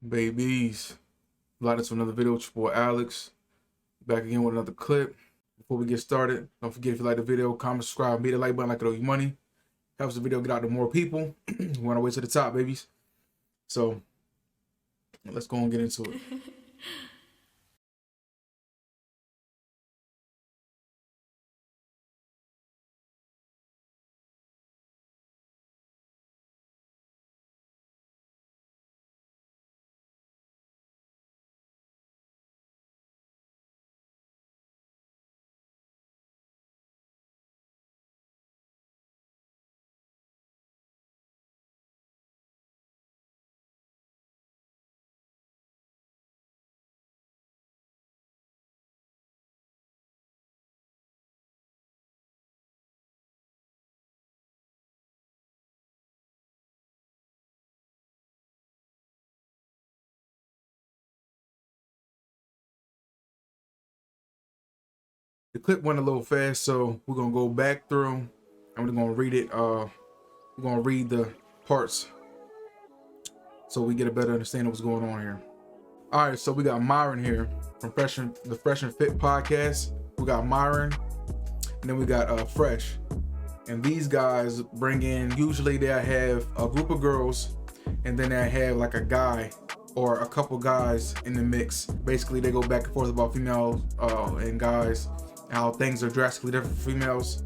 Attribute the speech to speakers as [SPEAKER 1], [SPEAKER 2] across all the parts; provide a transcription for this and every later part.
[SPEAKER 1] Babies, glad to another video with your boy Alex. Back again with another clip. Before we get started, don't forget, if you like the video, comment, subscribe, hit the like button like it owe you money. Helps the video get out to more people. We want to way to the top, babies. So let's go and get into it. The clip went a little fast, so we're gonna go back through. I'm gonna read it. We're gonna read the parts so we get a better understanding of what's going on here. All right, so we got Myron here from the Fresh and Fit podcast. We got Myron, and then we got Fresh. And these guys bring in, usually they have a group of girls, and then they have like a guy or a couple guys in the mix. Basically, they go back and forth about females and guys, how things are drastically different for females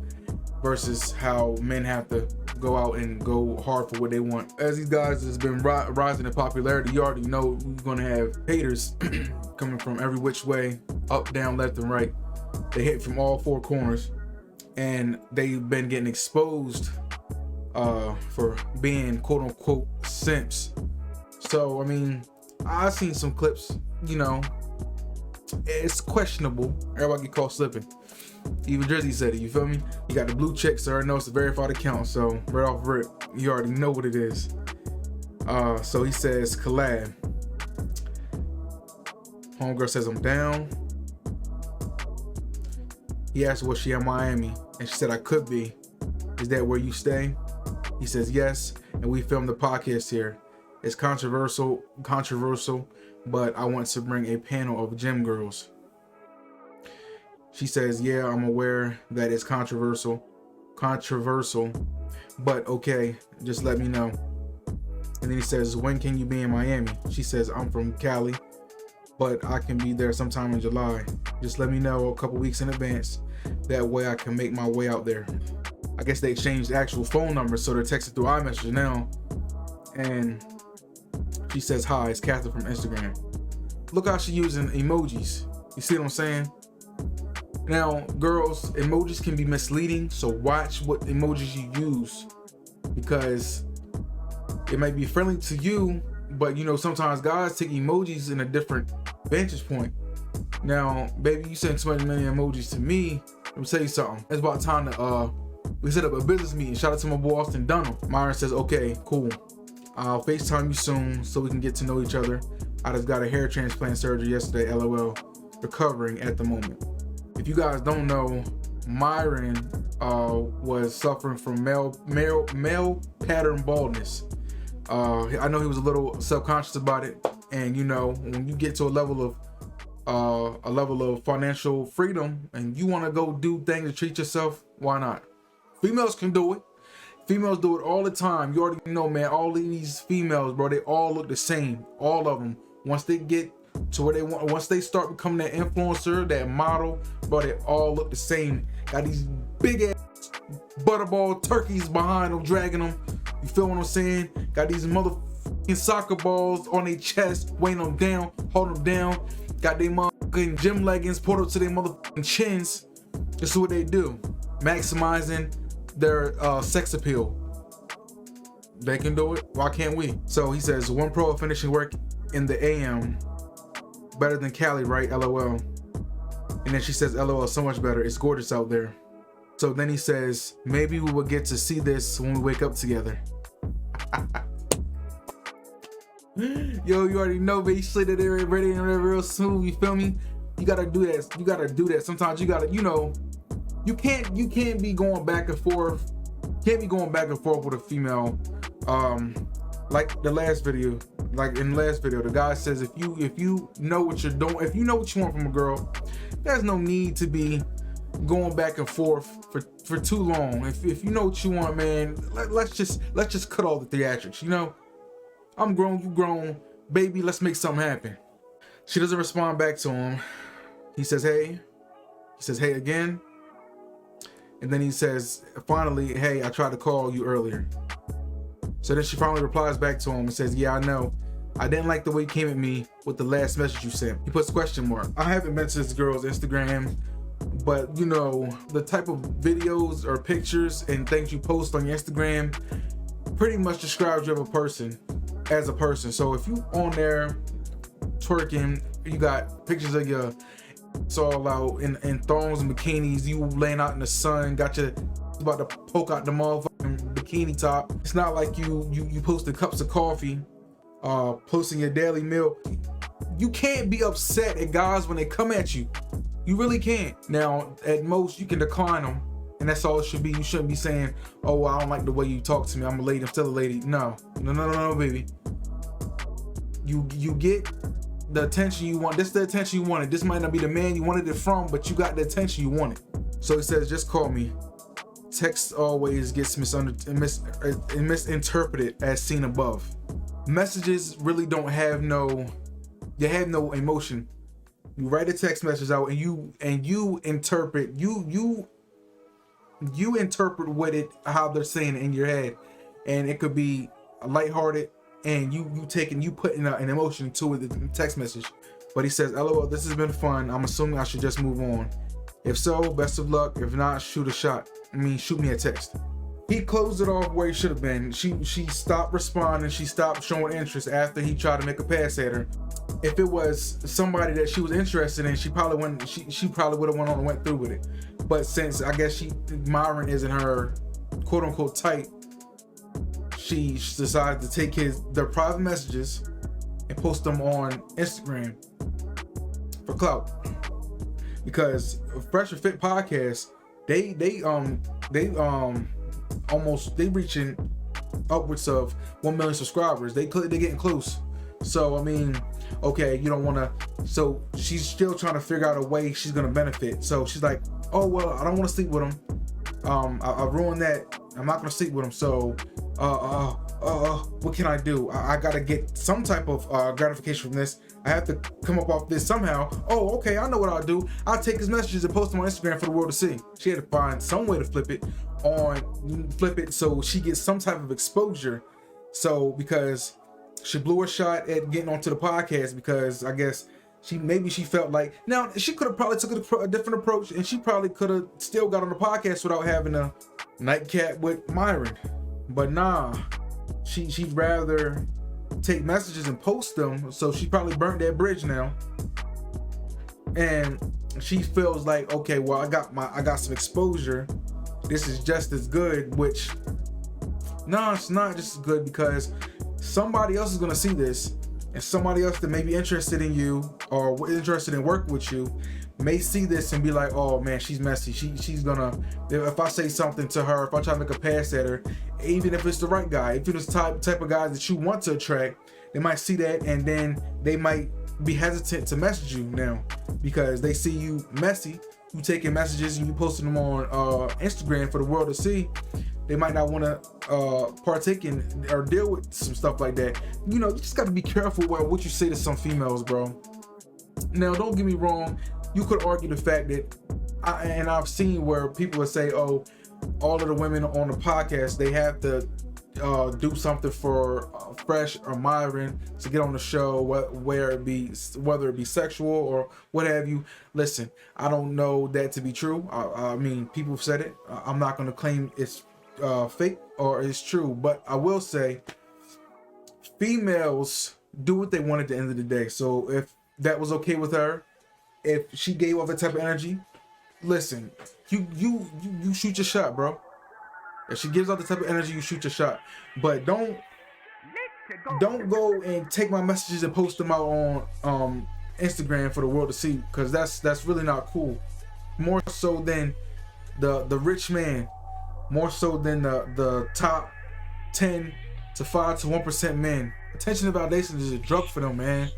[SPEAKER 1] versus how men have to go out and go hard for what they want. As these guys has been rising in popularity, you already know we're gonna have haters coming from every which way, up, down, left, and right. They hit from all four corners, and they've been getting exposed for being quote unquote simps. So I mean, I've seen some clips, you know, it's questionable. Everybody get caught slipping. Even Drizzy said it, you feel me? You got the blue check, so I already know it's a verified account, so right off rip, you already know what it is. So he says collab. Homegirl says I'm down. He asked was she in Miami, and she said I could be. Is that where you stay? He says yes, and we filmed the podcast here. It's controversial, but I want to bring a panel of gym girls. She says, yeah, I'm aware that it's controversial, but okay, just let me know. And then he says, when can you be in Miami? She says, I'm from Cali, but I can be there sometime in July. Just let me know a couple weeks in advance. That way I can make my way out there. I guess they changed the actual phone number, so they're texting through iMessage now. And she says, hi, it's Catherine from Instagram. Look how she's using emojis. You see what I'm saying? Now, girls, emojis can be misleading, so watch what emojis you use, because it might be friendly to you, but you know, sometimes guys take emojis in a different vantage point. Now, baby, you send so many emojis to me. Let me tell you something. It's about time to we set up a business meeting. Shout out to my boy Austin Dunham. Myron says, okay, cool. I'll FaceTime you soon so we can get to know each other. I just got a hair transplant surgery yesterday, LOL. Recovering at the moment. If you guys don't know, Myron was suffering from male pattern baldness. I know he was a little self-conscious about it, and you know, when you get to a level of financial freedom and you want to go do things to treat yourself, why not? Females can do it. Females do it all the time. You already know, man. All of these females, bro, they all look the same. All of them. Once they get to where they want, once they start becoming that influencer, that model, bro, they all look the same. Got these big ass butterball turkeys behind them, dragging them. You feel what I'm saying? Got these motherfucking soccer balls on their chest, weighing them down, holding them down. Got their motherfucking gym leggings pulled up to their motherfucking chins. This is what they do, maximizing their sex appeal. They can do it. Why can't we? So he says, one pro of finishing work in the AM. Better than Cali, right? LOL. And then she says, LOL, so much better. It's gorgeous out there. So then he says, maybe we will get to see this when we wake up together. Yo, you already know, baby. Slid it there, ready and real smooth. You feel me? You gotta do that. You gotta do that. Sometimes you gotta, you know, you can't be going back and forth. Can't be going back and forth with a female like the last video, like in the last video, the guy says if you know what you're doing, if you know what you want from a girl, there's no need to be going back and forth for too long. If you know what you want, man, let's just cut all the theatrics. You know, I'm grown, you grown, baby. Let's make something happen. She doesn't respond back to him. He says hey. He says hey again, and then he says finally, hey, I tried to call you earlier. So then she finally replies back to him and says, yeah, I know. I didn't like the way you came at me with the last message you sent. He puts question mark. I haven't been to this girl's Instagram, but you know, the type of videos or pictures and things you post on your Instagram pretty much describes you as a person. So if you on there twerking, you got pictures of your, it's all out in thongs and bikinis, you laying out in the sun, got your about to poke out the motherfucking bikini top. It's not like you posting cups of coffee, posting your daily meal. You can't be upset at guys when they come at you. You really can't. Now, at most, you can decline them, and that's all it should be. You shouldn't be saying, oh, well, I don't like the way you talk to me. I'm a lady, I'm still a lady. No, baby. You get the attention you want. This is the attention you wanted. This might not be the man you wanted it from, but you got the attention you wanted. So he says, just call me. Text always gets misinterpreted as seen above. Messages really don't have no emotion. You write a text message out and you interpret you interpret what how they're saying it in your head, and it could be lighthearted and you putting an emotion to it in the text message. But he says, LOL, this has been fun. I'm assuming I should just move on. If so, best of luck. If not, shoot me a text. He closed it off where he should have been. She stopped responding. She stopped showing interest after he tried to make a pass at her. If it was somebody that she was interested in, she probably would have went on and went through with it. But since I guess Myron isn't her quote unquote type, she decided to take their private messages and post them on Instagram for clout. Because Fresh and Fit podcast, they reaching upwards of 1 million subscribers. They're getting close. So I mean, okay, you don't want to. So she's still trying to figure out a way she's gonna benefit. So she's like, oh well, I don't want to sleep with him. I ruined that. I'm not gonna sleep with him. So what can I do? I gotta get some type of gratification from this. I have to come up off this somehow. Oh, okay, I know what I'll do. I'll take his messages and post them on Instagram for the world to see. She had to find some way to flip it so she gets some type of exposure. So because she blew her shot at getting onto the podcast, because I guess she felt like, now she could have probably took a different approach, and she probably could have still got on the podcast without having a nightcap with Myron. But nah, she'd rather take messages and post them. So she probably burnt that bridge now, and she feels like, okay, well, I got some exposure. This is just as good. Which, no, it's not just as good, because somebody else is gonna see this, and somebody else that may be interested in you or interested in working with you may see this and be like, oh man, she's messy. She's gonna, if I say something to her, if I try to make a pass at her, even if it's the right guy, if it's the type of guys that you want to attract, they might see that, and then they might be hesitant to message you now, because they see you messy, you taking messages and you posting them on Instagram for the world to see. They might not want to partake in or deal with some stuff like that. You know, you just got to be careful about what you say to some females, bro. Now, don't get me wrong. You could argue the fact that, I've seen where people would say, oh, all of the women on the podcast, they have to do something for Fresh or Myron to get on the show, whether it be sexual or what have you. Listen, I don't know that to be true. I mean, people have said it. I'm not going to claim it's fake or it's true, but I will say females do what they want at the end of the day. So if that was okay with her, if she gave off that type of energy, listen, you shoot your shot, bro. If she gives off the type of energy, you shoot your shot. But don't go and take my messages and post them out on Instagram for the world to see, because that's really not cool. More so than the rich man, more so than the top 10 to 5 to 1% men. Attention and validation is a drug for them, man.